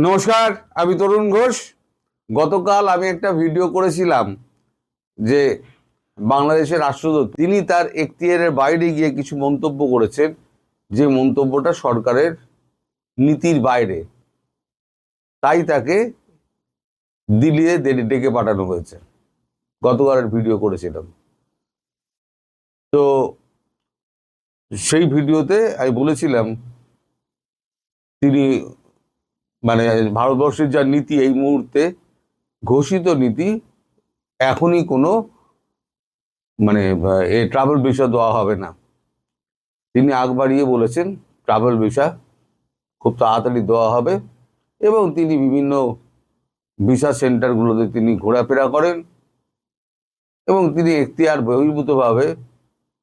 নমস্কার, আমি তরুণ ঘোষ। গতকাল আমি একটা ভিডিও করেছিলাম যে বাংলাদেশের রাষ্ট্রদূত তিনি তার এখতিয়ারের বাইরে গিয়ে কিছু মন্তব্য করেছেন, যে মন্তব্যটা সরকারের নীতির বাইরে, তাই তাকে দিল্লিতে ডেকে পাঠানো হয়েছে। গতকালের ভিডিও করেছিলাম। তো সেই ভিডিওতে আমি বলেছিলাম তিনি মানে ভারতবর্ষের যা নীতি এই মুহূর্তে ঘোষিত নীতি, এখনই কোনো ট্রাভেল ভিসা দেওয়া হবে না। তিনি আগ বাড়িয়ে বলেছেন ট্রাভেল ভিসা খুব তাড়াতাড়ি দেওয়া হবে, এবং তিনি বিভিন্ন ভিসা সেন্টারগুলোতে তিনি ঘোরাফেরা করেন, এবং তিনি এখতিয়ার বহির্ভূতভাবে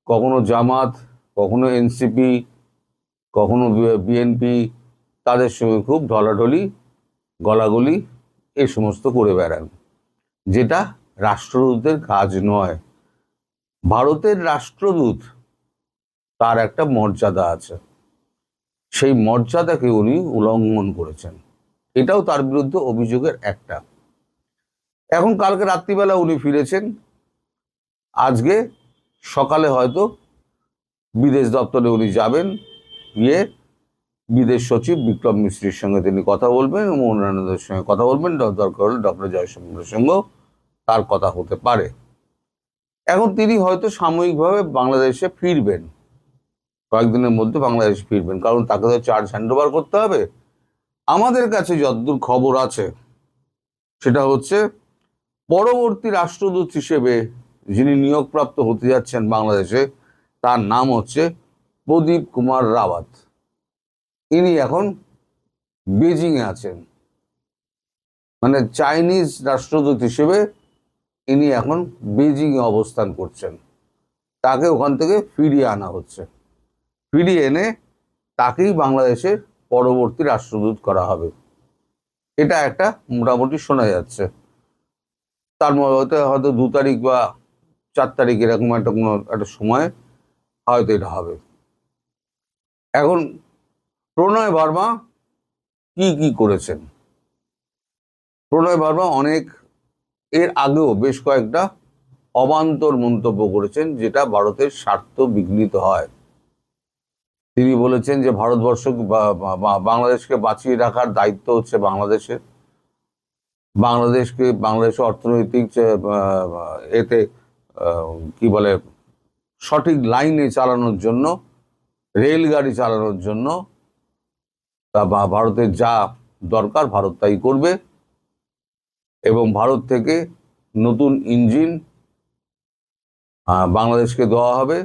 কখনো জামাত, কখনো এনসিপি, কখনো বিএনপি, তাদের সঙ্গে খুব ঢলাঢলি গলাগলি এই সমস্ত করে বেড়ান, যেটা রাষ্ট্রদূতের কাজ নয়। ভারতের রাষ্ট্রদূত তার একটা মর্যাদা আছে, সেই মর্যাদাকে উনি উল্লঙ্ঘন করেছেন। এটাও তার বিরুদ্ধে অভিযোগের একটা। এখন কালকে রাত্রিবেলা উনি ফিরেছেন, আজকে সকালে হয়তো বিদেশ দপ্তরে উনি যাবেন, গিয়ে বিদেশ সচিব বিক্রম মিশ্রির সঙ্গে তিনি কথা বলবেন এবং অন্যান্যদের সঙ্গে কথা বলবেন। দরকার হলে ডক্টর জয়শঙ্করের সঙ্গেও তার কথা হতে পারে। এখন তিনি হয়তো সাময়িকভাবে বাংলাদেশে ফিরবেন, কয়েকদিনের মধ্যে বাংলাদেশে ফিরবেন, কারণ তাকে তো চার্জ হ্যান্ডওভার করতে হবে। আমাদের কাছে যতদূর খবর আছে সেটা হচ্ছে, পরবর্তী রাষ্ট্রদূত হিসেবে যিনি নিয়োগপ্রাপ্ত হতে যাচ্ছেন বাংলাদেশে, তার নাম হচ্ছে প্রদীপ কুমার রাওয়াত। ইনি এখন বেজিংয়ে আছেন, মানে চাইনিজ রাষ্ট্রদূত হিসেবে ইনি এখন বেজিংয়ে অবস্থান করছেন। তাকে ওখান থেকে ফিরিয়ে আনা হচ্ছে, ফিরিয়ে এনে তাকেই বাংলাদেশের পরবর্তী রাষ্ট্রদূত করা হবে। এটা একটা মোটামুটি শোনা যাচ্ছে। তার মধ্যে হয়তো 2 তারিখ বা 4 তারিখ এরকম একটা কোনো একটা সময় হয়তো এটা হবে। এখন প্রণয় বর্মা কি করেছেন? প্রণয় বর্মা অনেক এর আগেও বেশ কয়েকটা অবান্তর মন্তব্য করেছেন, যেটা ভারতের স্বার্থ বিঘ্নিত হয়। তিনি বলেছেন যে ভারতবর্ষ বাংলাদেশকে বাঁচিয়ে রাখার দায়িত্ব হচ্ছে বাংলাদেশের, বাংলাদেশের অর্থনৈতিক এতে কি বলে সঠিক লাইনে চালানোর জন্য, রেলগাড়ি চালানোর জন্য ভারতের যা দরকার ভারত তাই করবে, এবং ভারত থেকে নতুন ইঞ্জিন বাংলাদেশকে দেওয়া হবে।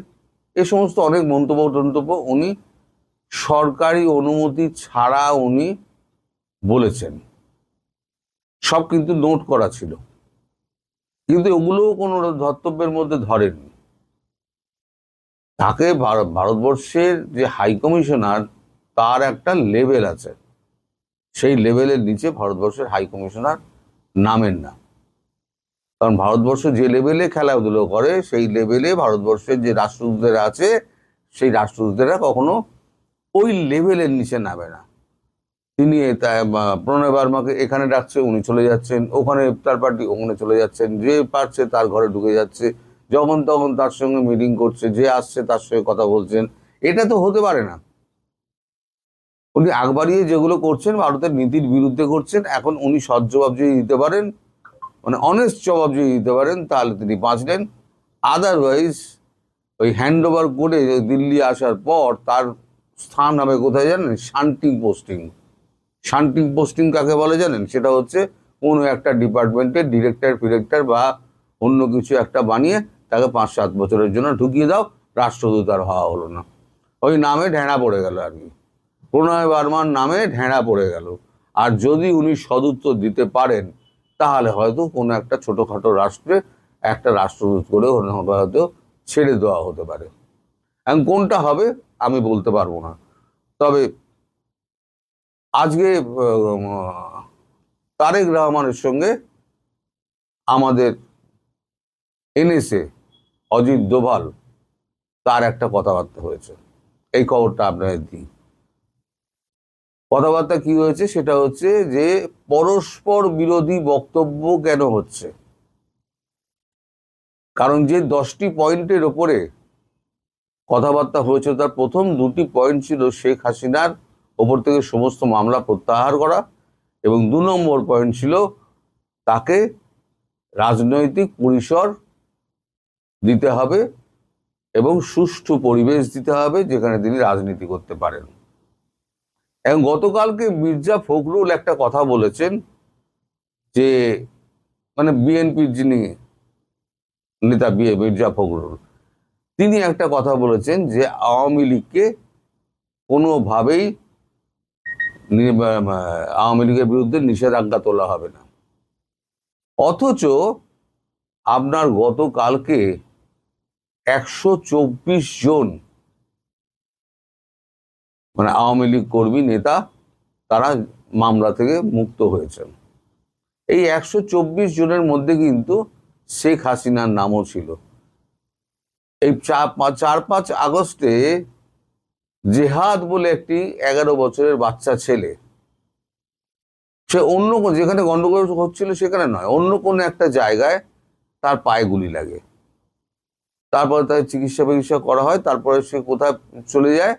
এ সমস্ত অনেক মন্তব্য উনি সরকারি অনুমতি ছাড়া উনি বলেছেন। সব কিন্তু নোট করা ছিল, কিন্তু ওগুলোও কোনো ধর্তব্যের মধ্যে ধরেননি। তাকে ভারতবর্ষের যে হাই কমিশনার, তার একটা লেভেল আছে, সেই লেভেলের নিচে ভারতবর্ষের হাই কমিশনার নামেন না। কারণ ভারতবর্ষ যে লেভেলে খেলাধুলো করে, সেই লেভেলে ভারতবর্ষের যে রাষ্ট্রদূতেরা আছে, সেই রাষ্ট্রদূতেরা কখনো ওই লেভেলের নিচে নামে না। তিনি প্রণয় বর্মাকে এখানে ডাকছে, উনি চলে যাচ্ছেন, ওখানে ইফতার পার্টি, ওখানে চলে যাচ্ছেন, যে পারছে তার ঘরে ঢুকে যাচ্ছে, যখন তখন তার সঙ্গে মিটিং করছে, যে আসছে তার সঙ্গে কথা বলছেন। এটা তো হতে পারে না। উনি আগ বাড়িয়ে যেগুলো করছেন ভারতের নীতির বিরুদ্ধে করছেন। এখন উনি সৎ জবাব যদি দিতে পারেন, মানে অনেস্ট জবাব যদি দিতে পারেন, তাহলে তিনি বাঁচলেন। আদারওয়াইজ ওই হ্যান্ড ওভার করে দিল্লি আসার পর তার স্থান হবে কোথায় জানেন? শান্তিং পোস্টিং। শান্তিং পোস্টিং কাকে বলে জানেন? সেটা হচ্ছে কোনো একটা ডিপার্টমেন্টের ডিরেক্টর বা অন্য কিছু একটা বানিয়ে তাকে 5-7 বছরের জন্য ঢুকিয়ে দাও, রাষ্ট্রদূত আর হওয়া হলো না, ওই নামে ঢেঁড়া পড়ে গেল আর কি। প্রণয় বর্মার নামে ঢেঁড়া পড়ে গেল। আর যদি উনি সদুত্তর দিতে পারেন, তাহলে হয়তো কোনো একটা ছোটোখাটো রাষ্ট্রে একটা রাষ্ট্রদূত করে হয়তো ছেড়ে দেওয়া হতে পারে। এখন কোনটা হবে আমি বলতে পারবো না। তবে আজকে তারেক রহমানের সঙ্গে আমাদের এনএসএ অজিত দোভাল, তার একটা কথাবার্তা হয়েছে। এই খবরটা আপনাদের দিই। কথাবার্তা কি হয়েছে সেটা হচ্ছে যে পরস্পর বিরোধী বক্তব্য কেন হচ্ছে, কারণ যে 10টি পয়েন্টের ওপরে কথাবার্তা হয়েছিল তার প্রথম 2টি পয়েন্ট ছিল শেখ হাসিনার ওপর থেকে সমস্ত মামলা প্রত্যাহার করা, এবং 2 নম্বর পয়েন্ট ছিল তাকে রাজনৈতিক পরিসর দিতে হবে এবং সুষ্ঠু পরিবেশ দিতে হবে যেখানে তিনি রাজনীতি করতে পারেন। এবং গতকালকে মির্জা ফখরুল একটা কথা বলেছেন যে, মানে বিএনপির যিনি নেতা মির্জা ফখরুল, তিনি একটা কথা বলেছেন যে আওয়ামী লীগকে কোনোভাবেই আওয়ামী লীগের বিরুদ্ধে নিষেধাজ্ঞা তোলা হবে না। অথচ আপনার গতকালকে 124 জন মানে আওয়ামী লীগ কর্মী নেতা তারা মামলা থেকে মুক্ত হয়েছেন। এই 124 জনের মধ্যে কিন্তু শেখ হাসিনার নামও ছিল। এই 4-5 আগস্টে জেহাদ বলে একটি 11 বছরের বাচ্চা ছেলে, সে অন্য যেখানে গন্ডগোল হচ্ছিল সেখানে নয়, অন্য কোনো একটা জায়গায় তার পায়ে গুলি লাগে, তারপরে তার চিকিৎসা করা হয়, তারপরে সে কোথায় চলে যায়,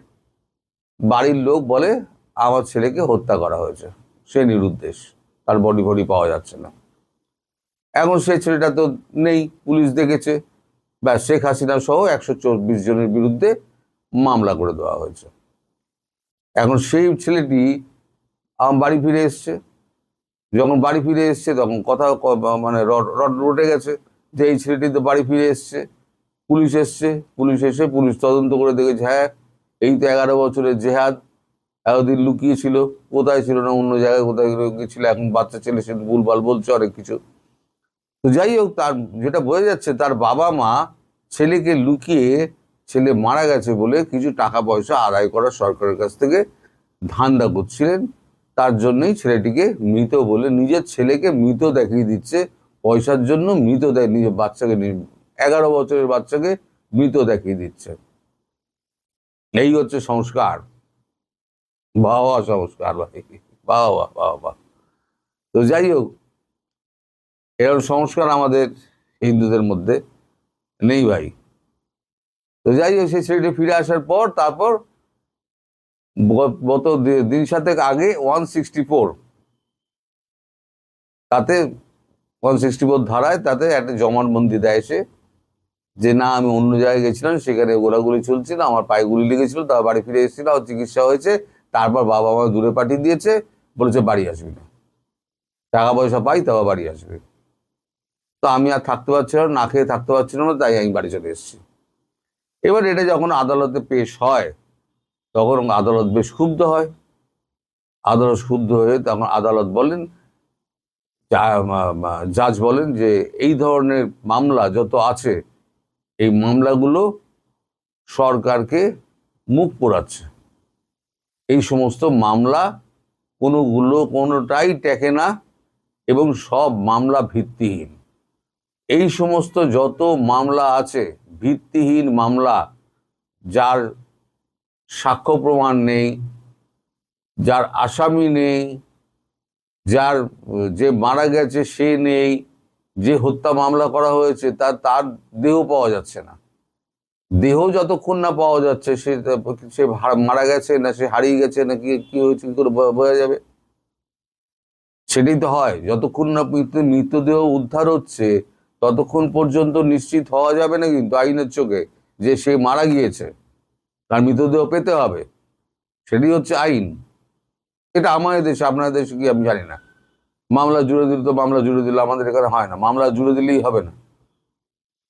বাড়ির লোক বলে আমার ছেলেকে হত্যা করা হয়েছে, সে নিরুদ্দেশ, তার বডি পাওয়া যাচ্ছে না। এখন সেই ছেলেটা তো নেই, পুলিশ দেখেছে, ব্যাস শেখ হাসিনা সহ 124 জনের বিরুদ্ধে মামলা করে দেওয়া হয়েছে। এখন সেই ছেলেটি বাড়ি ফিরে এসছে, যখন বাড়ি ফিরে এসছে তখন কথা মানে রড রটে গেছে যে এই ছেলেটি তো বাড়ি ফিরে এসছে। পুলিশ এসছে, পুলিশ এসে পুলিশ তদন্ত করে দেখেছে হ্যাঁ এই তো 11 বছরের জেহাদ এতদিন লুকিয়েছিল, কোথায় ছিল না অন্য জায়গায় কোথায় গেছিল, এখন বাচ্চা ছেলে সে ভুলভাল বলছে অনেক কিছু। তো যাই হোক, তার যেটা বোঝা যাচ্ছে তার বাবা মা ছেলেকে লুকিয়ে ছেলে মারা গেছে বলে কিছু টাকা পয়সা আদায় করা সরকারের কাছ থেকে ধান্দা করছিলেন, তার জন্যই ছেলেটিকে মৃত বলে নিজের ছেলেকে মৃত দেখিয়ে দিচ্ছে, পয়সার জন্য মৃত দেয়, নিজের বাচ্চাকে 11 বছরের বাচ্চাকে মৃত দেখিয়ে দিচ্ছে। এই হচ্ছে সংস্কার, বাবা সংস্কার ভাই, বাবা বাবা। তো যাই হোক, এরকম সংস্কার আমাদের হিন্দুদের মধ্যে নেই ভাই। তো যাই হোক, সেই ছেলেটি ফিরে আসার পর তারপর গত দিন সাতেক আগে 164 তাতে 164 ধারায় তাতে একটা জবানবন্দি দেয় সে, যে না আমি অন্য জায়গায় গেছিলাম, সেখানে গোলাগুলি চলছিল, আমার পায়ে গুলি লেগেছিল, তার বাড়ি ফিরে এসেছিল, চিকিৎসা হয়েছে, তারপর বাবা মা দূরে পাঠিয়ে দিয়েছে, বলেছে বাড়ি আসবি না, টাকা পয়সা পাই তাও বাড়ি আসবে। তো আমি আর থাকতে পারছিলাম না, খেয়ে থাকতে পারছিলাম না, তাই আমি বাড়ি চলে এসেছি। এবার এটা যখন আদালতে পেশ হয় তখন আদালত বেশ ক্ষুব্ধ হয়। আদালত ক্ষুব্ধ হয়ে তখন আদালত বলেন, জাজ বলেন যে এই ধরনের মামলা যত আছে এই মামলাগুলো সরকারকে মুখ পোড়াচ্ছে, এই সমস্ত মামলা কোনোটাই টেকে না এবং সব মামলা ভিত্তিহীন। এই সমস্ত যত মামলা আছে ভিত্তিহীন মামলা, যার সাক্ষ্য প্রমাণ নেই, যার আসামি নেই, যার যে মারা গেছে সে নেই, যে হত্যা মামলা করা হয়েছে তার দেহ পাওয়া যাচ্ছে না, দেহ যতক্ষণ না পাওয়া যাচ্ছে সে মারা গেছে না সে হারিয়ে গেছে না কি হয়েছে কি করে বোঝা যাবে? সেটাই তো হয়, যতক্ষণ না মৃতদেহ উদ্ধার হচ্ছে ততক্ষণ পর্যন্ত নিশ্চিত হওয়া যাবে না কিন্তু আইনের চোখে যে সে মারা গিয়েছে, তার মৃতদেহ পেতে হবে, সেটাই হচ্ছে আইন। এটা আমাদের দেশে, আপনার দেশে কি আমি জানি না। মামলা জুড়ে দিল তো মামলা জুড়ে দিল, আমাদের এখানে হয় না, মামলা জুড়ে দিলেই হবে না,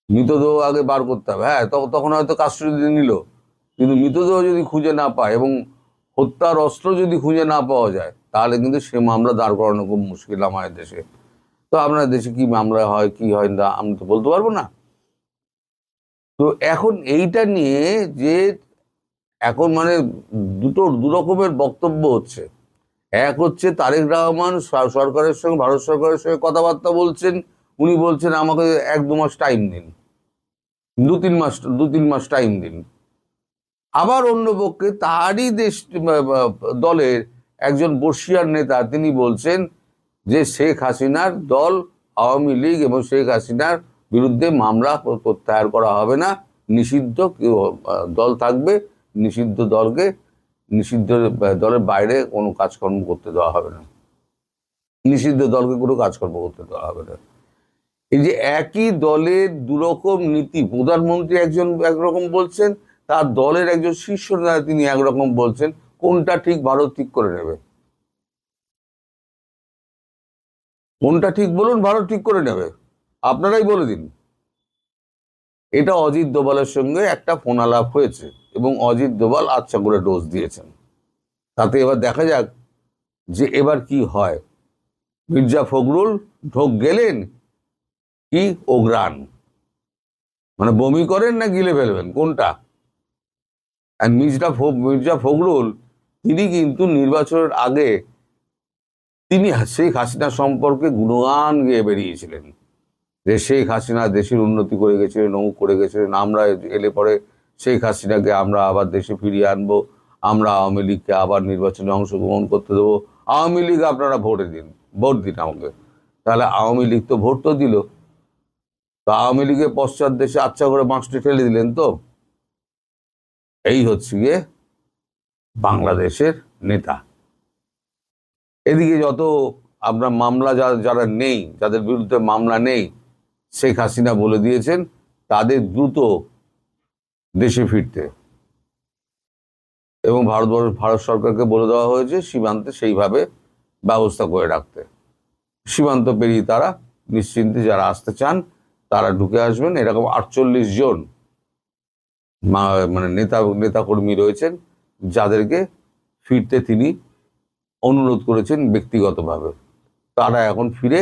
মৃতদেহ আগে বার করতে হবে। হ্যাঁ, তখন হয়তো কাস্টডি নিল, কিন্তু মৃতদেহ যদি খুঁজে না পায় এবং হত্যার অস্ত্র যদি খুঁজে না পাওয়া যায় তাহলে কিন্তু সে মামলা দাঁড় করানো খুব মুশকিল আমাদের দেশে। তো আপনার দেশে কি মামলা হয় কি হয় না আমি তো বলতে পারবো না। তো এখন এইটা নিয়ে যে এখন মানে দু রকমের বক্তব্য হচ্ছে। এক হচ্ছে তারেক রহমান সরকারের সঙ্গে, ভারত সরকারের সঙ্গে কথাবার্তা বলছেন, উনি বলছেন আমাকে 1-2 মাস টাইম দিন, 2-3 মাস টাইম দিন। আবার অন্য পক্ষে তারই দলের একজন বর্ষিয়ান নেতা, তিনি বলছেন যে শেখ হাসিনার দল, আওয়ামী লীগ এবং শেখ হাসিনার বিরুদ্ধে মামলা প্রত্যাহার করা হবে না, নিষিদ্ধ দল থাকবে, নিষিদ্ধ দলকে নিষিদ্ধ দলের বাইরে কোনো কাজকর্ম করতে দেওয়া হবে না, নিষিদ্ধ দলকে কোনো কাজকর্ম করতে দেওয়া হবে না। এই যে একই দলের দুরকম নীতি, প্রধানমন্ত্রী একজন একরকম বলছেন, তার দলের একজন শীর্ষ নেতা তিনি একরকম বলছেন, কোনটা ঠিক ভারত ঠিক করে নেবে? কোনটা ঠিক বলুন, ভারত ঠিক করে নেবে, আপনারাই বলে দিন। এটা অজিত দোভালের সঙ্গে একটা ফোন আলাপ হয়েছে এবং অজিত দোভাল আচ্ছা করে ডোজ দিয়েছেন। তাতে এবার দেখা যাক যে এবার কি হয়। মির্জা ফখরুল ঢোক গেলেন কি ওগ্রান, মানে বমি করেন না গিলে ফেলবেন, কোনটা? আর মির্জা ফখরুল তিনি কিন্তু নির্বাচনের আগে তিনি শেখ হাসিনা সম্পর্কে গুণগান গেয়ে বেরিয়েছিলেন, যে শেখ হাসিনা দেশের উন্নতি করে গেছিলেন, অমুক করে গেছিলেন, আমরা এলে পরে শেখ হাসিনাকে আমরা আবার দেশে ফিরিয়ে আনবো, আমরা আওয়ামী লীগকে আবার নির্বাচনে অংশগ্রহণ করতে দেবো, আওয়ামী লীগ আপনারা ভোট দিন আমাকে। তাহলে আওয়ামী লীগ তো ভোট তো দিল, তো আওয়ামী লীগের পশ্চাৎ দেশে আচ্ছা করে বাঁশটি ঠেলে দিলেন। তো এই হচ্ছে গিয়ে বাংলাদেশের নেতা। এদিকে যত আপনার মামলা যারা নেই, যাদের বিরুদ্ধে মামলা নেই, শেখ হাসিনা বলে দিয়েছেন তাদের দ্রুত দেশে ফিরতে, এবং ভারত সরকারকে বলে দেওয়া হয়েছে সীমান্তে সেইভাবে ব্যবস্থা করে রাখতে। সীমান্ত পেরিয়ে তারা নিশ্চিন্তে যারা আসতে চান তারা ঢুকে আসবেন। এরকম 48 জন মানে নেতাকর্মী রয়েছেন যাদেরকে ফিরতে তিনি অনুরোধ করেছেন ব্যক্তিগতভাবে। তারা এখন ফিরে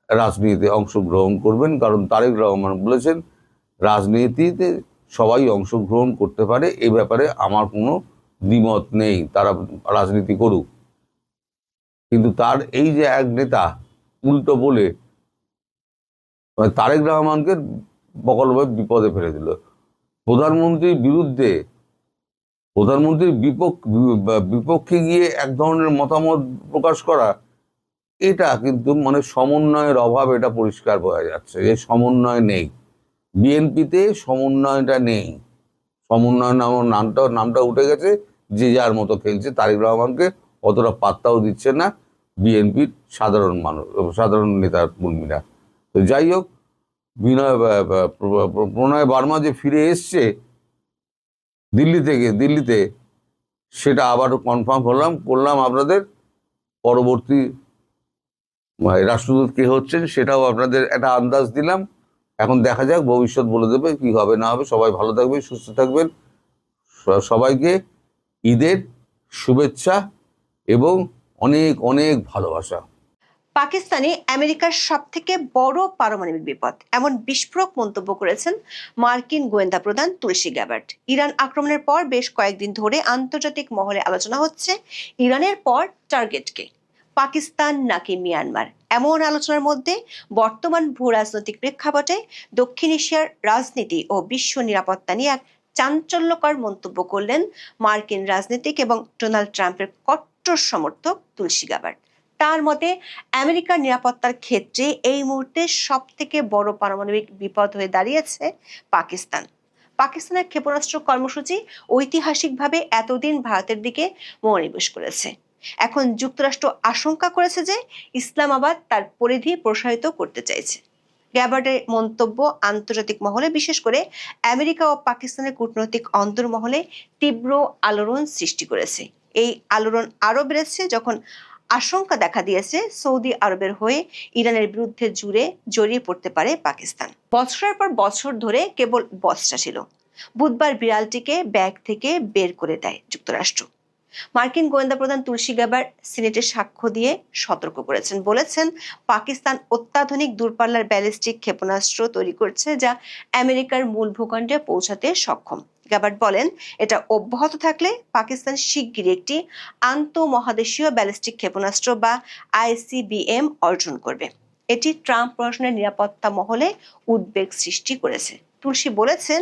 রাজনীতিতে অংশগ্রহণ করবেন, কারণ তারেক রহমান বলেছেন রাজনীতিতে সবাই অংশগ্রহণ করতে পারে, এই ব্যাপারে আমার কোনো দ্বিমত নেই, তারা রাজনীতি করুক। কিন্তু তার এই যে এক নেতা উল্টো বলে তারেক রহমানকে বকলভাবে বিপদে ফেলে দিল। প্রধানমন্ত্রীর বিপক্ষে গিয়ে এক ধরনের মতামত প্রকাশ করা, এটা কিন্তু মানে সমন্বয়ের অভাব, এটা পরিষ্কার বোঝা যাচ্ছে যে সমন্বয় নেই বিএনপিতে, সমন্বয়টা নেই। সমন্বয় নামটা উঠে গেছে, যে যার মতো খেলছে, তারেক রহমানকে অতটা পাত্তাও দিচ্ছে না বিএনপির সাধারণ নেতা কর্মীরা। তো যাই হোক, প্রণয় বার্মা যে ফিরে এসছে দিল্লিতে, সেটা আবারও কনফার্ম করলাম আপনাদের। পরবর্তী রাষ্ট্রদূত কে হচ্ছেন সেটাও আপনাদের একটা আন্দাজ দিলাম। এখন দেখা যাক, ভবিষ্যৎ বলে দেবে কি হবে না হবে। সবাই ভালো থাকবেন, সুস্থ থাকবেন। সবাইকে ঈদের শুভেচ্ছা এবং অনেক অনেক ভালোবাসা। পাকিস্তানে আমেরিকার সবথেকে বড় পারমাণবিক বিপদ, এমন বিস্ফোরক মন্তব্য করেছেন মার্কিন গোয়েন্দা প্রধান তুলসী গ্যাবার্ট। ইরান আক্রমণের পর বেশ কয়েকদিন ধরে আন্তর্জাতিক মহলে আলোচনা হচ্ছে ইরানের পর টার্গেটকে, পাকিস্তান নাকি মিয়ানমার। এমন আলোচনার মধ্যে বর্তমান ভূ রাজনৈতিক প্রেক্ষাপটে দক্ষিণ এশিয়ার রাজনীতি ও বিশ্ব নিরাপত্তা নিয়ে এক চাঞ্চল্যকর মন্তব্য করলেন মার্কিন রাজনীতিক এবং ডোনাল্ড ট্রাম্পের কট্টর সমর্থক তুলসী গ্যাবার্ট। তার মতে আমেরিকার নিরাপত্তার ক্ষেত্রে এই মুহূর্তে সব থেকে বড় পারমাণবিক বিপদ হয়ে দাঁড়িয়েছে পাকিস্তানের ক্ষেপণাস্ত্র কর্মসূচি ঐতিহাসিকভাবে এতদিন ভারতের দিকে মনোনিবেশ করেছে। এখন যুক্তরাষ্ট্র আশঙ্কা করেছে যে ইসলামাবাদ তার পরিধি প্রসারিত করতে চাইছে। গ্যাবার্টের মন্তব্য আন্তর্জাতিক মহলে, বিশেষ করে আমেরিকা ও পাকিস্তানের কূটনৈতিক অন্তর্মহলে তীব্র আলোড়ন সৃষ্টি করেছে। এই আলোড়ন আরো বেড়েছে যখন আশঙ্কা দেখা দিয়েছে সৌদি আরবের হয়ে ইরানের বিরুদ্ধে জড়িয়ে পড়তে পারে পাকিস্তান। বছরের পর বছর ধরে কেবল বচসা ছিল, বুধবার বিড়ালটিকে ব্যাগ থেকে বের করে দেয় যুক্তরাষ্ট্র। মার্কিন গোয়েন্দা প্রধান তুলসী গ্যাবার্ট সিনেটে সাক্ষ্য দিয়ে সতর্ক করেছেন, বলেছেন পাকিস্তান অত্যাধুনিক দূরপাল্লার ব্যালিস্টিক ক্ষেপণাস্ত্র তৈরি করছে যা আমেরিকার মূল ভূখণ্ডে পৌঁছাতে সক্ষম। গ্যাবার্ট বলেন, এটা অব্যাহত থাকলে পাকিস্তান শিগগিরই একটি আন্তঃমহাদেশীয় ব্যালিস্টিক ক্ষেপণাস্ত্র বা ICBM অর্জন করবে। এটি ট্রাম্প প্রশাসনের নিরাপত্তা মহলে উদ্বেগ সৃষ্টি করেছে। তুলসী বলেছেন,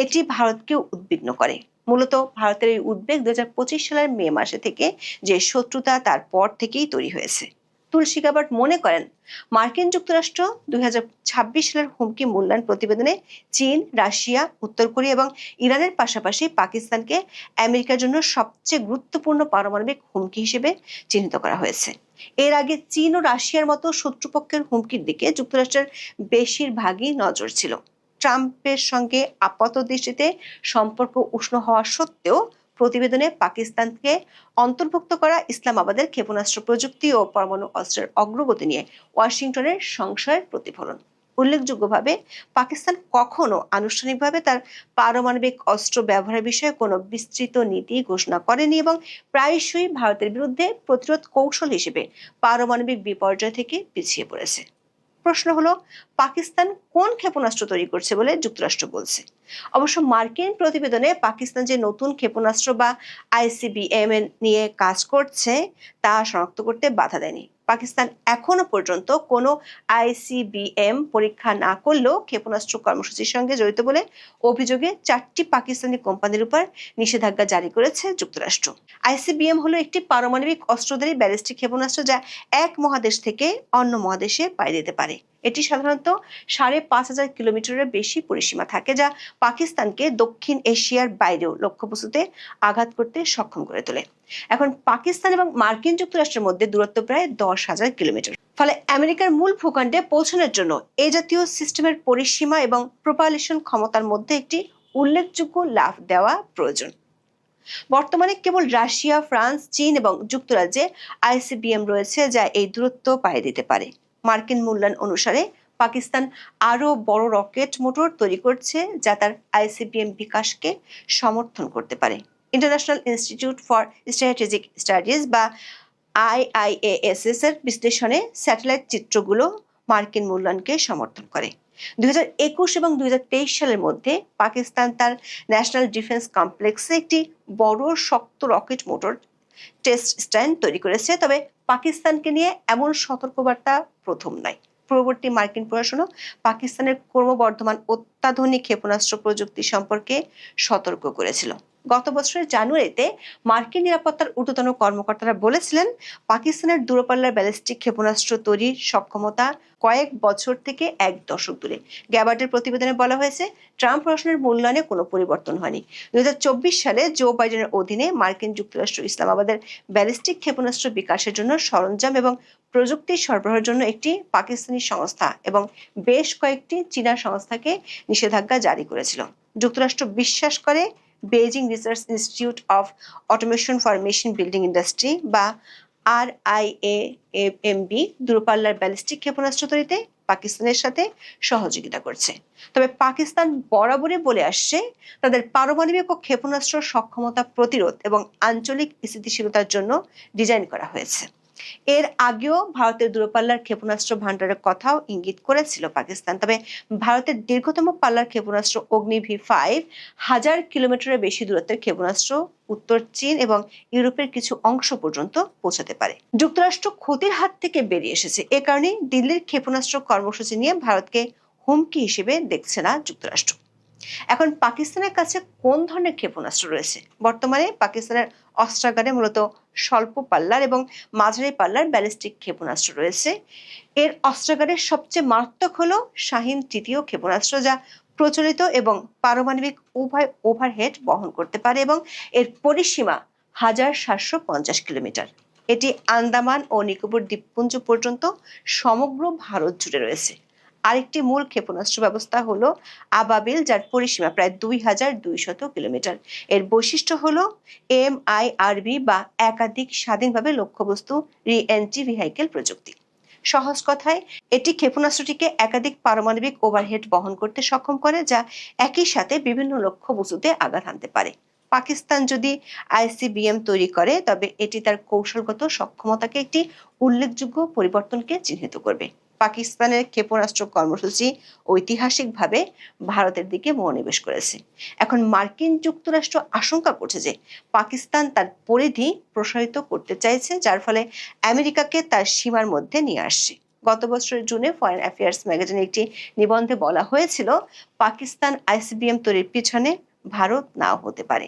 এটি ভারতকেও উদ্বিগ্ন করে। মূলত ভারতের এই উদ্বেগ 2025 সালের মে মাসে থেকে যে শত্রুতা তার পর থেকেই তৈরি হয়েছে। তুলসী গাবার্ট মনে করেন, মার্কিন যুক্তরাষ্ট্র 2026 সালের হুমকি মূল্যায়ন প্রতিবেদনে চীন, রাশিয়া, উত্তর কোরিয়া এবং ইরানের পাশাপাশি পাকিস্তানকে আমেরিকার জন্য সবচেয়ে গুরুত্বপূর্ণ পারমাণবিক হুমকি হিসেবে চিহ্নিত করা হয়েছে। এর আগে চীন ও রাশিয়ার মতো শত্রুপক্ষের হুমকির দিকে যুক্তরাষ্ট্রের বেশিরভাগই নজর ছিল। ট্রাম্পের সঙ্গে আপাতদৃষ্টিতে সম্পর্ক উষ্ণ হওয়া সত্ত্বেও প্রতিবেদনে পাকিস্তানকে অন্তর্ভুক্ত করা ইসলামাবাদের ক্ষেপণাস্ত্র প্রযুক্তি ও পরমাণু অস্ত্রের অগ্রগতি নিয়ে ওয়াশিংটনের সংশয়ের প্রতিফলন। উল্লেখযোগ্যভাবে পাকিস্তান কখনো আনুষ্ঠানিকভাবে তার পারমাণবিক অস্ত্র ব্যবহারের বিষয়ে কোনো বিস্তৃত নীতি ঘোষণা করেনি এবং প্রায়শই ভারতের বিরুদ্ধে প্রতিরোধ কৌশল হিসেবে পারমাণবিক বিপর্যয় থেকে পিছিয়ে পড়েছে। প্রশ্ন হলো, পাকিস্তান কোন ক্ষেপণাস্ত্র তৈরি করছে বলে যুক্তরাষ্ট্র বলছে? অবশ্য মার্কিন প্রতিবেদনে পাকিস্তান যে নতুন ক্ষেপণাস্ত্র বা আইসিবিএম নিয়ে কাজ করছে তা শনাক্ত করতে বাধা দেয়নি। পাকিস্তান এখনো পর্যন্ত কোনো আইসিবিএম পরীক্ষা না করলেও ক্ষেপণাস্ত্র কর্মসূচির সঙ্গে জড়িত বলে অভিযোগে 4টি পাকিস্তানি কোম্পানির উপর নিষেধাজ্ঞা জারি করেছে যুক্তরাষ্ট্র। আইসিবিএম হলো একটি পারমাণবিক অস্ত্রধারী ব্যালিস্টিক ক্ষেপণাস্ত্র যা এক মহাদেশ থেকে অন্য মহাদেশে পাড়ি দিতে পারে। এটি সাধারণত 5,500 কিলোমিটারের বেশি পরিসীমা থাকে, যা পাকিস্তানকে দক্ষিণ এশিয়ার বাইরেও লক্ষ্যবস্তুতে আঘাত করতে সক্ষম করে তোলে। এখন পাকিস্তান এবং মার্কিন যুক্তরাষ্ট্রের মধ্যে দূরত্ব প্রায় 10,000 কিলোমিটার। ফলে আমেরিকার মূল ভূখণ্ডে পৌঁছানোর জন্য এই জাতীয় সিস্টেমের পরিসীমা এবং প্রোপালশন ক্ষমতার মধ্যে একটি উল্লেখযোগ্য লাফ দেওয়া প্রয়োজন। বর্তমানে কেবল রাশিয়া, ফ্রান্স, চীন এবং যুক্তরাজ্যে আইসিবিএম রয়েছে যা এই দূরত্ব পাড়ি দিতে পারে। মার্কিন মূল্যায়ন অনুসারে পাকিস্তান আরও বড় রকেট মোটর তৈরি করছে যা তার আইসিবিএম বিকাশকে সমর্থন করতে পারে। International institute for strategic studies বা IIASS এর বিশ্লেষণে স্যাটেলাইট চিত্রগুলো মার্কিন মূল্যায়নকে সমর্থন করে। 2021 এবং 2023 সালের মধ্যে পাকিস্তান তার ন্যাশনাল ডিফেন্স কমপ্লেক্সে একটি বড় শক্ত রকেট মোটর টেস্ট স্ট্যান্ড তৈরি করেছে। তবে পাকিস্তানকে নিয়ে এমন সতর্কবার্তা প্রথম নয়। পূর্ববর্তী মার্কিন প্রশাসনও পাকিস্তানের ক্রমবর্ধমান অত্যাধুনিক ক্ষেপণাস্ত্র প্রযুক্তি সম্পর্কে সতর্ক করেছিল। গত বছরের জানুয়ারিতে মার্কিন নিরাপত্তার ঊর্ধ্বতন কর্মকর্তারা বলেছিলেন, পাকিস্তানের দূরপাল্লার ব্যালিস্টিক ক্ষেপণাস্ত্র তৈরির সক্ষমতা কয়েক বছর থেকে এক দশক দূরে। গ্যাবার্টের প্রতিবেদনে বলা হয়েছে, ট্রাম্প প্রশাসনের মূল্যায়নে কোনো পরিবর্তন হয়নি। 2024 সালে জো বাইডেনের অধীনে মার্কিন যুক্তরাষ্ট্র ইসলামাবাদের ব্যালিস্টিক ক্ষেপণাস্ত্র বিকাশের জন্য সরঞ্জাম এবং প্রযুক্তি সরবরাহের জন্য একটি পাকিস্তানি সংস্থা এবং বেশ কয়েকটি চীনা সংস্থাকে নিষেধাজ্ঞা জারি করেছিল। যুক্তরাষ্ট্র বিশ্বাস করে Beijing research institute of automation for machine building industry বা RIAMB দূরপাল্লার ব্যালিস্টিক ক্ষেপণাস্ত্র তৈরিতে পাকিস্তানের সাথে সহযোগিতা করছে। তবে পাকিস্তান বরাবরই বলে আসছে, তাদের পারমাণবিক ও ক্ষেপণাস্ত্র সক্ষমতা প্রতিরোধ এবং আঞ্চলিক স্থিতিশীলতার জন্য ডিজাইন করা হয়েছে। এর আগেও ভারতের দূরপাল্লার ক্ষেপণাস্ত্র ভান্ডারের কথাও ইঙ্গিত করেছিল পাকিস্তান। তবে ভারতের দীর্ঘতম পাল্লার ক্ষেপণাস্ত্র অগ্নি V5 1000 কিলোমিটারের বেশি দূরত্বের ক্ষেপণাস্ত্র উত্তর চীন এবং ইউরোপের কিছু অংশ পর্যন্ত পৌঁছাতে পারে। যুক্তরাষ্ট্র ক্ষতির হাত থেকে বেরিয়ে এসেছে। এ কারণে দিল্লির ক্ষেপণাস্ত্র কর্মসূচি নিয়ে ভারতকে হুমকি হিসেবে দেখছে না যুক্তরাষ্ট্র। এখন পাকিস্তানের কাছে কোন ধরনের ক্ষেপণাস্ত্র রয়েছে? বর্তমানে পাকিস্তানের অস্ত্রাগারে মূলত স্বল্প পাল্লার এবং মাঝারি পাল্লার ব্যালিস্টিক ক্ষেপণাস্ত্র রয়েছে। এর অস্ত্রাগারের সবচেয়ে মারাত্মক হলো শাহিন তৃতীয় ক্ষেপণাস্ত্র, যা প্রচলিত এবং পারমাণবিক উভয় ওভারহেড বহন করতে পারে এবং এর পরিসীমা 1750 কিলোমিটার। এটি আন্দামান ও নিকোবর দ্বীপপুঞ্জ পর্যন্ত সমগ্র ভারত জুড়ে রয়েছে। আরেকটি মূল ক্ষেপণাস্ত্র ব্যবস্থা হলো আবাবিল, যার পরিসীমা প্রায় 2200 কিলোমিটার। এর বৈশিষ্ট্য হলো MIRV বা একাধিক স্বাধীনভাবে লক্ষ্যবস্তু রি-এন্ট্রি ভেহিকেল প্রযুক্তি। সহজ কথায়, এটি ক্ষেপণাস্ত্রটিকে একাধিক পারমাণবিক ওভারহেড বহন করতে সক্ষম করে, যা একই সাথে বিভিন্ন লক্ষ্যবস্তুতে আঘাত হানতে পারে। পাকিস্তান যদি ICBM তৈরি করে, তবে এটি তার কৌশলগত সক্ষমতাকে একটি উল্লেখযোগ্য পরিবর্তনকে চিহ্নিত করবে। পাকিস্তানের ক্ষেপণাস্ত্র কর্মসূচি ঐতিহাসিকভাবে ভারতের দিকে মনোনিবেশ করেছে। এখন মার্কিন যুক্তরাষ্ট্র আশঙ্কা করছে যে পাকিস্তান তার পরিধি প্রসারিত করতে চাইছে, যার ফলে আমেরিকাকে তার সীমার মধ্যে নিয়ে আসছে। গত বছরের জুনে ফরেন অ্যাফেয়ার্স ম্যাগাজিনে একটি নিবন্ধে বলা হয়েছিল, পাকিস্তান ICBM তৈরির পিছনে ভারত নাও হতে পারে।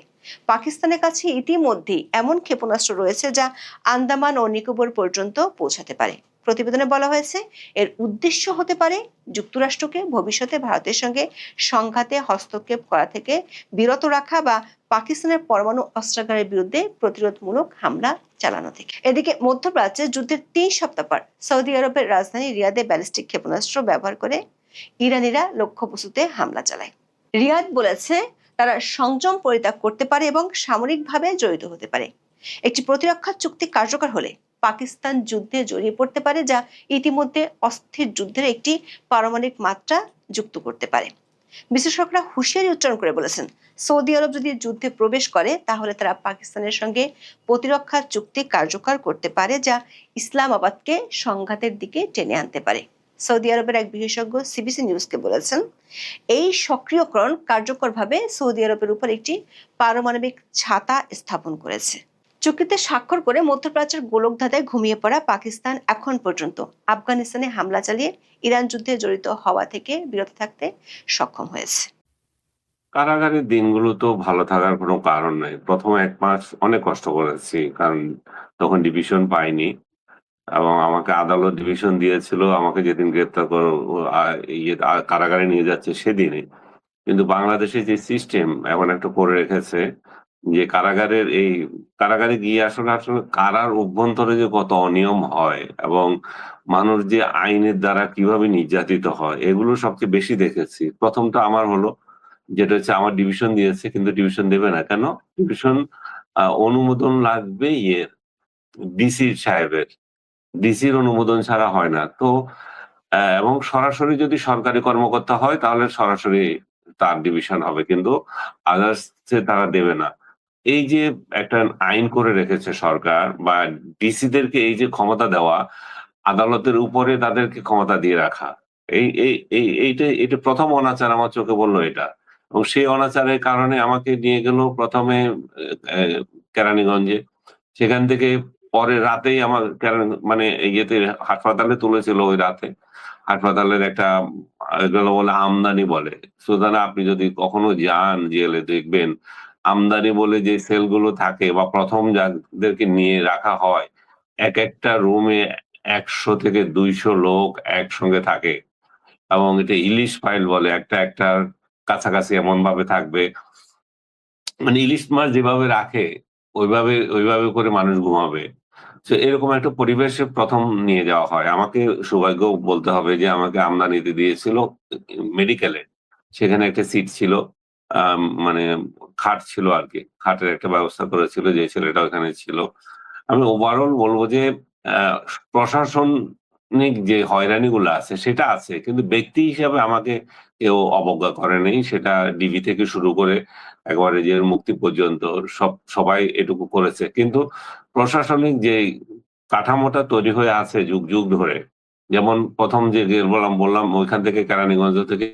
পাকিস্তানের কাছে ইতিমধ্যেই এমন ক্ষেপণাস্ত্র রয়েছে যা আন্দামান ও নিকোবর পর্যন্ত পৌঁছাতে পারে। প্রতিবেদনে বলা হয়েছে এর উদ্দেশ্য হতে পারে যুক্তরাষ্ট্রকে ভবিষ্যতে ভারতের সঙ্গে সংঘাতে হস্তক্ষেপ করা থেকে বিরত রাখা বা পাকিস্তানের পরমাণু অস্ত্রাগারের বিরুদ্ধে প্রতিরোধমূলক হামলা চালানো থেকে। এদিকে মধ্যপ্রাচ্যে যুদ্ধের ৩ সপ্তাহ পর সৌদি আরবের রাজধানী রিয়াদে ব্যালিস্টিক ক্ষেপণাস্ত্র ব্যবহার করে ইরানিরা লক্ষ্যবস্তুতে হামলা চালায়। রিয়াদ বলেছে তারা সংযম পরিত্যাগ করতে পারে এবং সামরিকভাবে জড়িত হতে পারে। একটি প্রতিরক্ষা চুক্তি কার্যকর হলে পাকিস্তান যুদ্ধে জড়িয়ে পড়তে পারে, যা ইতিমধ্যে অস্থির যুদ্ধের একটি পারমাণবিক মাত্রা যুক্ত করতে পারে। বিশ্লেষকরা হুঁশিয়ারি উচ্চারণ করে বলেছেন, সৌদি আরব যদি যুদ্ধে প্রবেশ করে তাহলে তারা পাকিস্তানের সঙ্গে প্রতিরক্ষা চুক্তি কার্যকর করতে পারে, যা ইসলামাবাদকে সংঘাতের দিকে টেনে আনতে পারে। সৌদি আরবের এক বিশেষজ্ঞ সিবিসি নিউজকে বলেছেন, এই সক্রিয়করণ কার্যকরভাবে সৌদি আরবের উপর একটি পারমাণবিক ছাতা স্থাপন করেছে। চুক্তিতে স্বাক্ষর করে মধ্যপ্রাচ্যের গোলকধাঁধায় ঘুমিয়ে পড়া পাকিস্তান এখন পর্যন্ত আফগানিস্তানে হামলা চালিয়ে ইরান যুদ্ধে জড়িত হওয়া থেকে বিরত থাকতে সক্ষম হয়েছে। কারাগারের দিনগুলো তো ভালো থাকার কোনো কারণ নাই। প্রথম ১ মাস অনেক কষ্ট করেছি। কারণ তখন ডিভিশন পাইনি এবং আমাকে আদালত ডিভিশন দিয়েছিল আমাকে যেদিন গ্রেপ্তার কারাগারে নিয়ে যাচ্ছে সেদিনই। কিন্তু বাংলাদেশে যে সিস্টেম এমন একটা করে রেখেছে যে কারাগারে গিয়ে আসলে কারার অভ্যন্তরে যে কত অনিয়ম হয় এবং মানুষ যে আইনের দ্বারা কিভাবে নির্যাতিত হয় এগুলো সবচেয়ে বেশি দেখেছি। প্রথমটা আমার হলো যেটা হচ্ছে আমার ডিভিশন দিয়েছে কিন্তু ডিভিশন দেবে না। কেন? ডিভিশন অনুমোদন লাগবে ডিসি সাহেবের। ডিসির অনুমোদন ছাড়া হয় না। তো এবং সরাসরি যদি সরকারি কর্মকর্তা হয় তাহলে সরাসরি তার ডিভিশন হবে। কিন্তু আদার্স তারা দেবে না। এই যে একটা আইন করে রেখেছে সরকার বা ডিসিদেরকে এই যে ক্ষমতা দেওয়া, আদালতের উপরে তাদেরকে ক্ষমতা দিয়ে রাখা। এইটা ১ম অনাচার আমার চোখে পড়ল এটা। এবং সেই অনাচারের কারণে আমাকে নিয়ে গেল ১ম এ কেরানীগঞ্জে। সেখান থেকে পরে রাতেই আমার মানে হাসপাতালে তুলেছিল ওই রাতে। হাসপাতালের একটা এগুলো বলে আমদানি বলে। সুতরাং আপনি যদি কখনো যান জেলে দেখবেন আমদানি বলে যে সেলগুলো থাকে বা ১ম যাদেরকে নিয়ে রাখা হয়, একেকটা রুমে ১০০ থেকে ২০০ লোক একসঙ্গে থাকে। এবং এটা ইলিশ ফাইল বলে একটার কাছাকাছি এমনভাবে থাকবে। মানে ইলিশ মাছ যেভাবে রাখে ওইভাবে করে মানুষ ঘুমাবে। তো এরকম একটা পরিবেশে ১ম নিয়ে যাওয়া হয়। আমাকে সৌভাগ্য বলতে হবে যে আমাকে আমদানিতে দিয়েছিল মেডিকেলে। সেখানে একটা সিট ছিল। মানে খাট ছিল আরকি। খাটের একটা ব্যবস্থা করেছিল যে ছেলেটা ওখানে ছিল। আমি ওভারঅল বলব যে আ প্রশাসনিক যে হয়রানিগুলো আছে সেটা আছে। কিন্তু ব্যক্তি হিসাবে আমাকে কেউ অবজ্ঞা করে নাই। সেটা ডিবি থেকে শুরু করে একেবারে জেল মুক্তি পর্যন্ত সবাই এটুকু করেছে। কিন্তু প্রশাসনিক যে কাঠামোটা তৈরি হয়ে আছে যুগ, যুগ ধরে। যেমন ১ম যে বললাম ওইখান থেকে কেরানীগঞ্জ থেকে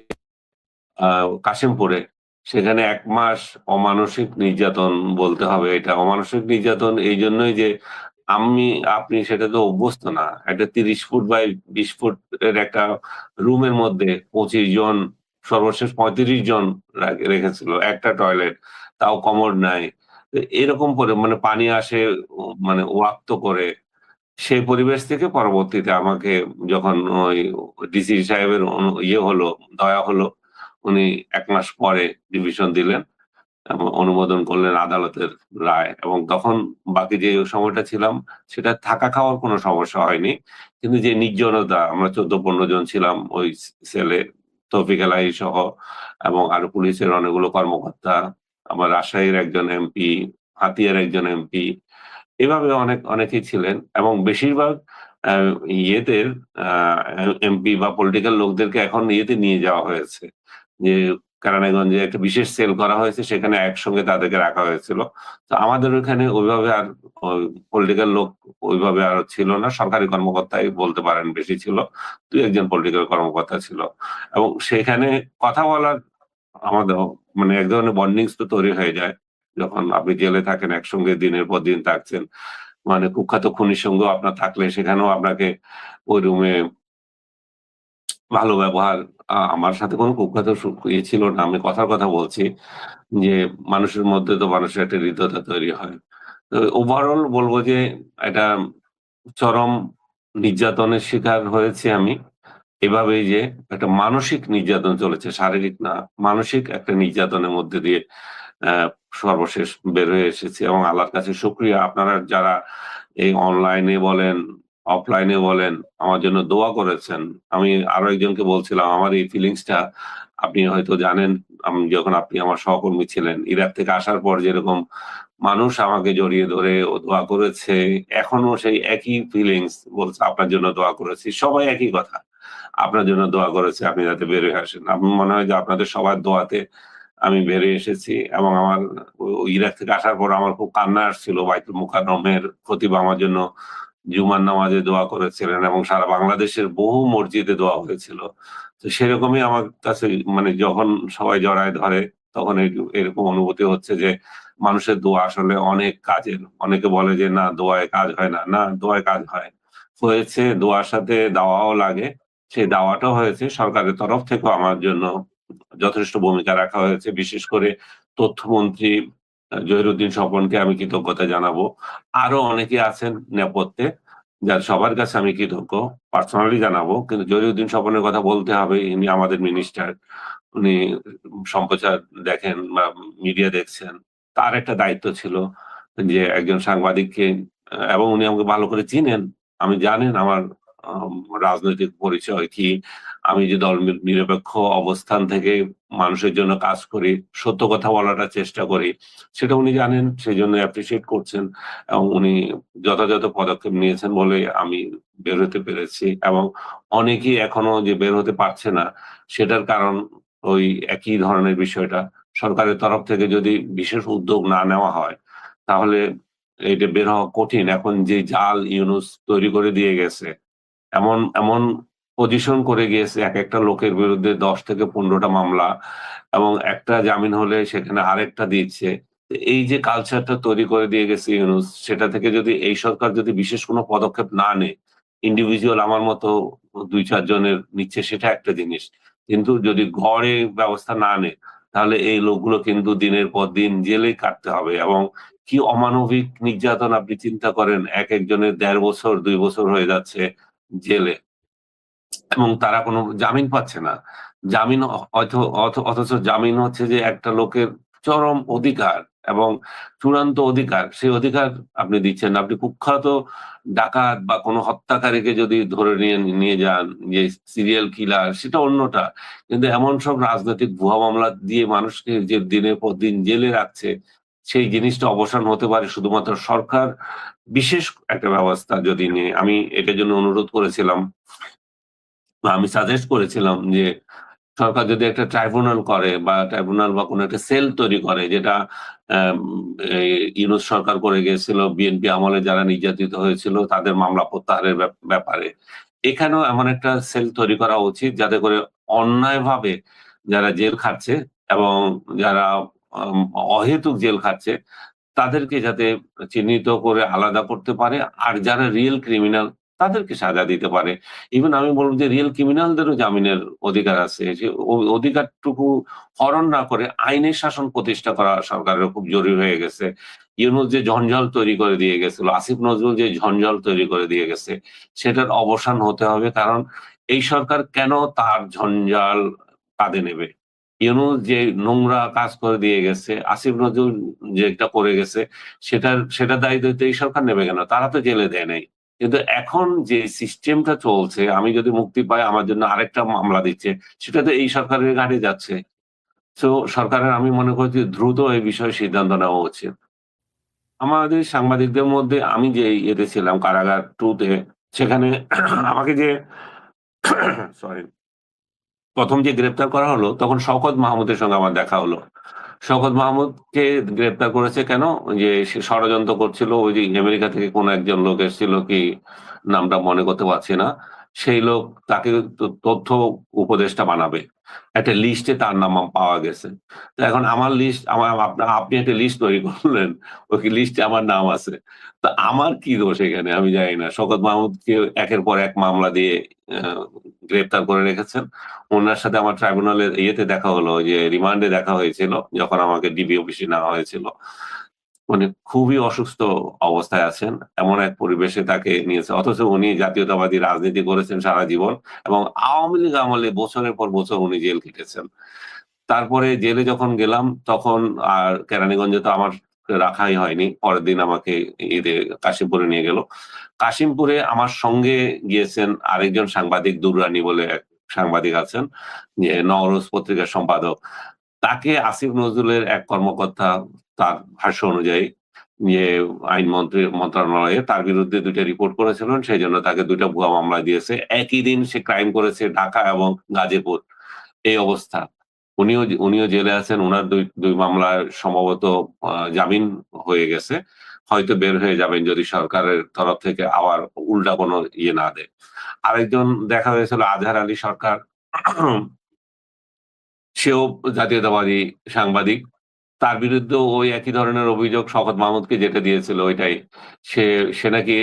আ কাশিমপুরে সেখানে ১ মাস অমানসিক নির্যাতন বলতে হবে এটা। অমানসিক নির্যাতন এইজন্যই যে আপনি সেটাতে অভ্যস্ত না। একটা ৩০ ফুট বাই ২০ ফুট এর একটা রুমের মধ্যে ২৫ জন সর্বশেষ ৩৫ জন রেখেছিল। একটা টয়লেট, তাও কমোড নাই। তো এরকম মানে পানি আসে মানে ওয়াক্ত করে। সেই পরিবেশ থেকে পরবর্তীতে আমাকে যখন ওই ডিসি সাহেবের হলো, দয়া হলো, উনি ১ মাস পরে ডিভিশন দিলেন এবং অনুমোদন করলেন আদালতের রায় এবং তখন বাকি যে সময়টা ছিলাম সেটা থাকা খাওয়ার কোনো সমস্যা হয়নি। কিন্তু যে নির্জনতা আমরা ১৪-১৫ জন ছিলাম ওই সেলে তৌফিক এলাহি সহ এবং আরো পুলিশের অনেকগুলো কর্মকর্তা, আমার রাজশাহীর একজন এমপি, হাতিয়ার একজন এমপি এভাবে অনেকেই ছিলেন এবং বেশিরভাগ আ ইয়েদের আ এমপি বা পলিটিক্যাল লোকদেরকে এখন নিয়ে যাওয়া হয়েছে। যে কেরানীগঞ্জে একটা বিশেষ সেল করা হয়েছে সেখানে একসঙ্গে তাদেরকে রাখা হয়েছিল। তো আমাদের ওখানে ওইভাবে আর ওই পলিটিক্যাল লোক ওইভাবে আর ছিল না। সরকারি কর্মকর্তাই বলতে পারেন বেশি ছিল। ২-১ জন পলিটিক্যাল কর্মকর্তা ছিল। এবং সেখানে কথা বলার আমাদের মানে এক ধরনের বন্ডিংস তো তৈরি হয়ে যায়। যখন আপনি জেলে থাকেন একসঙ্গে দিনের পর দিন থাকছেন। মানে কুখ্যাত খুনির সঙ্গেও আপনার থাকলে সেখানেও আপনাকে ওই রুমে ভালো ব্যবহার, আমার সাথে কোনো কুখ্যাত ইয়ে ছিল না। আমি কথার কথা বলছি যে মানুষের মধ্যে তো মানুষের একটা হৃদ্যতা তৈরি হয়। তো ওভারঅল বলব যে এটা চরম নির্যাতনের শিকার হয়েছি আমি। এভাবেই যে একটা মানসিক নির্যাতন চলেছে, শারীরিক না, মানসিক একটা নির্যাতনের মধ্যে দিয়ে অ্যা সর্বশেষ বের হয়ে এসেছি এবং আল্লাহর কাছে শুকরিয়া আপনারা যারা এই অনলাইনে বলেন, অফলাইনে বলেন আমার জন্য দোয়া করেছেন। আমি আরো একজনকে বলছিলাম আমার এই ফিলিংসটা আপনি হয়তো জানেন, যখন আপনি আমার সহকর্মী ছিলেন। ইরাক থেকে আসার পর যেরকম মানুষ আমাকে জড়িয়ে ধরে ও দোয়া করেছে, এখনো সেই একই ফিলিংস বলছে আপনার জন্য দোয়া করেছি। সবাই একই কথা। আপনার জন্য দোয়া করেছে আপনি যাতে বের হয়ে আসেন। আমার মনে হয় যে আপনাদের সবার দোয়াতে আমি বেরিয়ে এসেছি এবং আমার ইরাক থেকে আসার পর আমার খুব কান্না আসছিল। বাইতুল মোকাররমের খতিব আমার জন্য জুমার নামাজে দোয়া করেছিলেন এবং সারা বাংলাদেশের বহু মসজিদে দোয়া হয়েছিল। তো সেরকমই আমার কাছে মানে যখন সবাই জড়ায় ধরে তখন এরকম অনুভূতি হচ্ছে যে মানুষের দোয়া আসলে অনেক কাজের। অনেকে বলে যে না দোয়ায় কাজ হয় না। না দোয়ায় কাজ হয়। হয়েছে, দোয়ার সাথে দাওয়াও লাগে। সেই দাওয়াটাও হয়েছে। সরকারের তরফ থেকেও আমার জন্য যথেষ্ট ভূমিকা রাখা হয়েছে। বিশেষ করে তথ্যমন্ত্রী জহিরুদ্দিন স্বপনকে আমি কৃতজ্ঞতা জানাবো। আরো অনেকে আছেন নেপথ্যে, যার সবার কাছে আমি কৃতজ্ঞ। পার্সোনালি জানাবো। কিন্তু জহিরুদ্দিন স্বপনের কথা বলতে হবে। ইনি আমাদের মিনিস্টার। উনি সম্প্রচার দেখেন বা মিডিয়া দেখছেন। তার একটা দায়িত্ব ছিল যে একজন সাংবাদিককে এবং উনি আমাকে ভালো করে চিনেন। আমি জানেন আমার আম রাজনৈতিক পরিচয় কি। আমি যে নিরপেক্ষ অবস্থান থেকে মানুষের জন্য কাজ করি, সত্য কথা বলাটা চেষ্টা করি, সেটা উনি জানেন। সেজন্য অ্যাপ্রিশিয়েট করছেন এবং উনি যথাযথ পদক্ষেপ নিয়েছেন বলে আমি বের হতে পেরেছি এবং অনেকেই এখনো যে বের হতে পারছে না, সেটার কারণ ওই একই ধরনের বিষয়টা। সরকারের তরফ থেকে যদি বিশেষ উদ্যোগ না নেওয়া হয়, তাহলে এইটা বের হওয়া কঠিন। এখন যে জাল ইউনূস তৈরি করে দিয়ে গেছে, এমন এমন পজিশন করে গিয়েছে একেকটা লোকের বিরুদ্ধে ১০ থেকে ১৫ টা মামলা এবং একটা জামিন হলে সেখানে আরেকটা দিচ্ছে। তো এই যে কালচারটা তৈরি করে দিয়ে গেছে ইউনূস, সেটা থেকে যদি এই সরকার যদি বিশেষ কোনো পদক্ষেপ না নেয়, ইন্ডিভিজুয়াল আমার মতো ২-৪ জনের নিচ্ছে সেটা একটা জিনিস। কিন্তু যদি গড়ে ব্যবস্থা না নেয়, তাহলে এই লোকগুলো কিন্তু দিনের পর দিন জেলেই কাটতে হবে এবং কি অমানবিক নির্যাতন আপনি চিন্তা করেন, একেকজনের ১.৫ বছর ২ বছর হয়ে যাচ্ছে জেলে এবং তারা কোনো জামিন পাচ্ছে না। জামিন হয়তো অথচ জামিন হচ্ছে যে একটা লোকের চরম অধিকার এবং চূড়ান্ত অধিকার। সেই অধিকার আপনি দিচ্ছেন না। আপনি কুখ্যাত ডাকাত বা কোনো হত্যাকারীকে যদি ধরে নিয়ে যান, যে সিরিয়াল কিলার সেটা অন্যটা। কিন্তু এমন সব রাজনৈতিক ভুয়া মামলা দিয়ে মানুষকে যে দিনের পর দিন জেলে রাখছে, সেই জিনিসটা অবসান হতে পারে শুধুমাত্র সরকার বিশেষ একটা ব্যবস্থা যদি নেয়। আমি এটার জন্য অনুরোধ করেছিলাম বা আমি সাজেস্ট করেছিলাম যে সরকার যদি একটা ট্রাইব্যুনাল করে বা ট্রাইব্যুনাল বা কোনো একটা সেল তৈরি করে যেটা আম এই ইউনূস সরকার করে গিয়েছিল বিএনপি আমলে যারা নির্যাতিত হয়েছিল তাদের মামলা প্রত্যাহারের ব্যাপারে। এখানেও এমন একটা সেল তৈরি করা উচিত যাতে করে অন্যায়ভাবে যারা জেল খাটছে এবং যারা আম অহেতুক জেল খাটছে তাদেরকে যাতে চিহ্নিত করে আলাদা করতে পারে। আর যারা রিয়েল ক্রিমিনাল তাদেরকে সাজা দিতে পারে। ইভেন আমি বলব যে রিয়েল ক্রিমিনালদেরও জামিনের অধিকার আছে। যে অধিকারটুকু হরণ না করে আইনের শাসন প্রতিষ্ঠা করা সরকারের খুব জরুরি হয়ে গেছে। ইউনূস যে জঞ্জাল তৈরি করে দিয়ে গেছিল, আসিফ নজরুল যে ঝঞ্ঝাল তৈরি করে দিয়ে গেছে, সেটার অবসান হতে হবে। কারণ এই সরকার কেন তার ঝঞ্ঝাল কাঁধে নেবে? ইউনূস যে নোংরা কাজ করে দিয়ে গেছে, আসিফ নজরুল যেটা করে গেছে সেটার দায়িত্ব তো এই সরকার নেবে কেন? তারা তো জেলে দেয় নাই। কিন্তু এখন যে সিস্টেমটা চলছে, আমি যদি মুক্তি পাই আমার জন্য আরেকটা মামলা দিচ্ছে, সেটা তো এই সরকারের ঘাড়ে যাচ্ছে। সো সরকারের আমি মনে করি যে দ্রুত এই বিষয়ে সিদ্ধান্ত নেওয়া উচিত। আমাদের সাংবাদিকদের মধ্যে আমি যে ইয়েতে ছিলাম কারাগার ২ তে সেখানে আমাকে যে সরি ১ম যে গ্রেপ্তার করা হলো তখন শওকত মাহমুদের সঙ্গে আমার দেখা হলো। শওকত মাহমুদকে গ্রেপ্তার করেছে কেন? যে সে ষড়যন্ত্র করছিল ওই যে আমেরিকা থেকে কোন একজন লোক এসেছিল কি নামটা মনে করতে পারছি না। সেই লোক তাকে তথ্য উপদেষ্টা বানাবে। একটা লিস্টে তার নাম পাওয়া গেছে। তো এখন আমার লিস্ট আপনি একটা লিস্ট তৈরি করলেন। ওই লিস্টে আমার নাম আছে। তো আমার কি দোষ এখানে? আমি জানি না। শওকত মাহমুদকে একের পর এক মামলা দিয়ে আ গ্রেপ্তার করে রেখেছেন। ওনার সাথে আমার ট্রাইব্যুনালের ইয়েতে দেখা হলো, যে রিমান্ডে দেখা হয়েছিল যখন আমাকে ডিবি অফিসে নেওয়া হয়েছিল। উনি খুবই অসুস্থ অবস্থায় আছেন। এমন এক পরিবেশে তাকে নিয়েছে। অথচ উনি জাতীয়তাবাদী রাজনীতি করেছেন সারা জীবন এবং আওয়ামী লীগ আমলে বছরের পর বছর উনি জেল খেটেছেন। তারপরে জেলে যখন গেলাম তখন আর কেরানীগঞ্জে তো আমার রাখাই হয়নি। পরের দিন আমাকে কাশিমপুরে নিয়ে গেল। কাশিমপুরে আমার সঙ্গে গিয়েছেন আরেকজন সাংবাদিক, দুররানী বলে এক সাংবাদিক আছেন, যে নওরোজ পত্রিকার সম্পাদক। তাকে আসিফ নজরুলের এক কর্মকর্তা, তার ভাষ্য অনুযায়ী, যে মন্ত্রণালয়ে তার বিরুদ্ধে ২ টা রিপোর্ট করেছিলেন, সেজন্য তাকে ২ টা ভুয়া মামলা দিয়েছে। একই দিন সে ক্রাইম করেছে ঢাকা এবং গাজীপুর। এই অবস্থা। উনিও জেলে আছেন। উনার ২ মামলায় সম্ভবত জামিন হয়ে গেছে। হয়তো বের হয়ে যাবেন যদি সরকারের তরফ থেকে আবার উল্টা কোনো ইয়ে না দেয়। আরেকজন দেখা হয়েছিল আজহার আলী সরকার। সেও জাতীয়তাবাদী সাংবাদিক। তার বিরুদ্ধেও ওই একই ধরনের অভিযোগ শওকত মাহমুদকে যেটা দিয়েছিল ওইটাই। সে নাকি